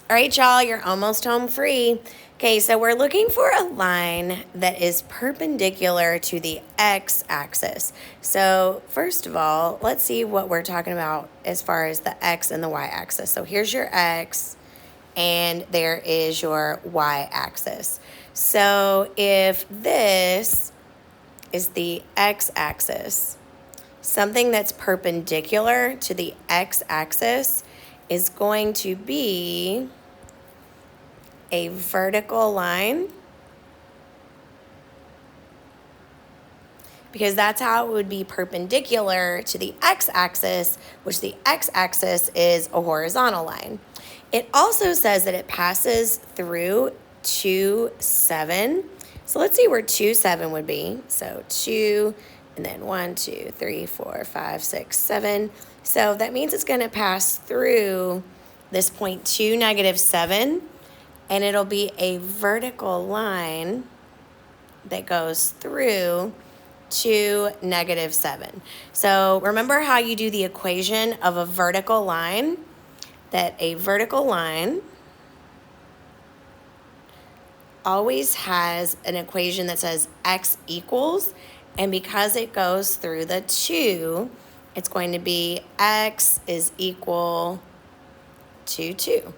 All right, y'all, you're almost home free. Okay, so we're looking for a line that is perpendicular to the x-axis. So first of all, let's see what we're talking about as far as the x and the y-axis. So here's your x, and there is your y-axis. So if this is the x-axis, something that's perpendicular to the x-axis is going to be a vertical line, because that's how it would be perpendicular to the x-axis, which the x-axis is a horizontal line. It also says that it passes through 2, 7. So let's see where 2, 7 would be. So 2, and then 1, 2, 3, 4, 5, 6, 7. So that means it's going to pass through this point 2, -7, and it'll be a vertical line that goes through 2, -7. So remember how you do the equation of a vertical line? That a vertical line always has an equation that says x equals, and because it goes through the 2, it's going to be x is equal to 2.